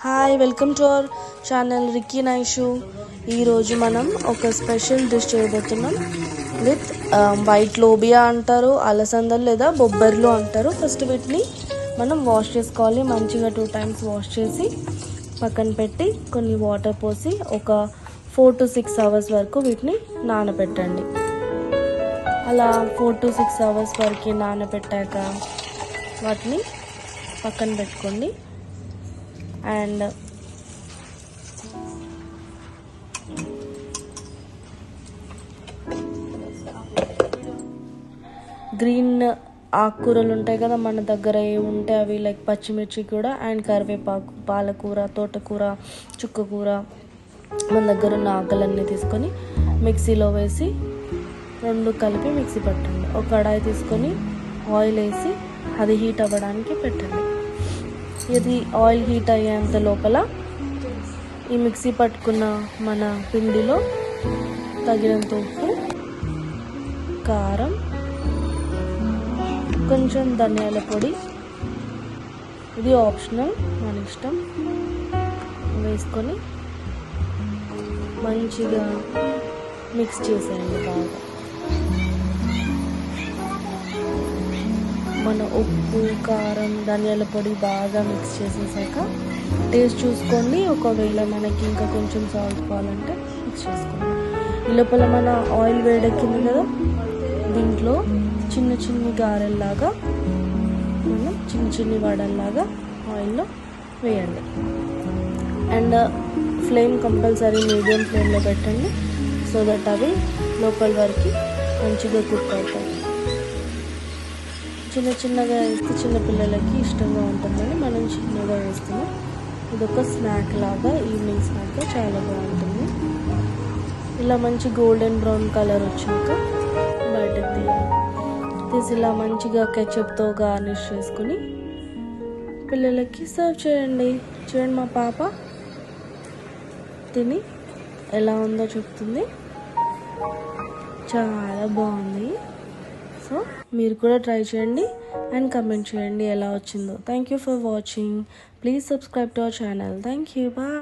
Hi, welcome to our channel Rikki Naishu. ఈరోజు మనం ఒక స్పెషల్ డిష్ చేయబోతున్నాం విత్ వైట్ లోబియా అంటారు, అలసందలు లేదా బొబ్బర్లు అంటారు. ఫస్ట్ వీటిని మనం వాష్ చేసుకోవాలి. మంచిగా 2 times వాష్ చేసి పక్కన పెట్టి కొన్ని వాటర్ పోసి ఒక 4 to 6 hours వరకు వీటిని నానబెట్టండి. అలా 4 to 6 hours వరకు నానబెట్టాక వాటిని పక్కన పెట్టుకోండి. అండ్ గ్రీన్ ఆకుకూరలు ఉంటాయి కదా మన దగ్గర, ఏముంటే అవి లైక్ పచ్చిమిర్చి కూడా, అండ్ కరివేపాకు, పాలకూర, తోటకూర, చుక్కకూర, మన దగ్గర ఉన్న ఆకులన్నీ తీసుకొని మిక్సీలో వేసి 2 కలిపి మిక్సీ పట్టండి. ఒక కడాయి తీసుకొని ఆయిల్ వేసి అది హీట్ అవ్వడానికి పెట్టండి. ఇది ఆయిల్ హీట్ అయ్యేంత లోపల ఈ మిక్సీ పట్టుకున్న మన పిండిలో తగినంత ఉప్పు, కారం, కొంచెం ధనియాల పొడి, ఇది ఆప్షనల్, మన ఇష్టం, వేసుకొని మంచిగా మిక్స్ చేసేయండి. బాగా మన ఉప్పు, కారం, ధనియాల పొడి బాగా మిక్స్ చేసేసాక టేస్ట్ చూసుకోండి. ఒకవేళ మనకి ఇంకా కొంచెం సాల్ట్ కావాలంటే మిక్స్ చేసుకోండి. ఈ లోపల మన ఆయిల్ వేడెక్కింది కదా, దీంట్లో చిన్న గారెల్లాగా, మనం చిన్ని వడల్లాగా ఆయిల్లో వేయండి. అండ్ ఫ్లేమ్ కంపల్సరీ మీడియం ఫ్లేమ్లో పెట్టండి, సో దట్ అవి లోపల వరకు మంచిగా కుక్ అవుతాయి. చిన్నగా వేస్తే చిన్నపిల్లలకి ఇష్టంగా ఉంటుందని మనం చిన్నగా వేస్తున్నాం. ఇదొక స్నాక్ లాగా, ఈవినింగ్ స్నాక్గా చాలా బాగుంటుంది. ఇలా మంచి గోల్డెన్ బ్రౌన్ కలర్ వచ్చాక బయటకు తీసి ఇలా మంచిగా కెచప్తో గార్నిష్ చేసుకుని పిల్లలకి సర్వ్ చేయండి. చూడండి, మా పాప తిని ఎలా ఉందో చెప్తుంది. చాలా బాగుంది. సో మీరు కూడా ట్రై చేయండి అండ్ కమెంట్ చేయండి ఎలా వచ్చిందో. Thank you for watching. Please subscribe to our channel. Thank you. Bye.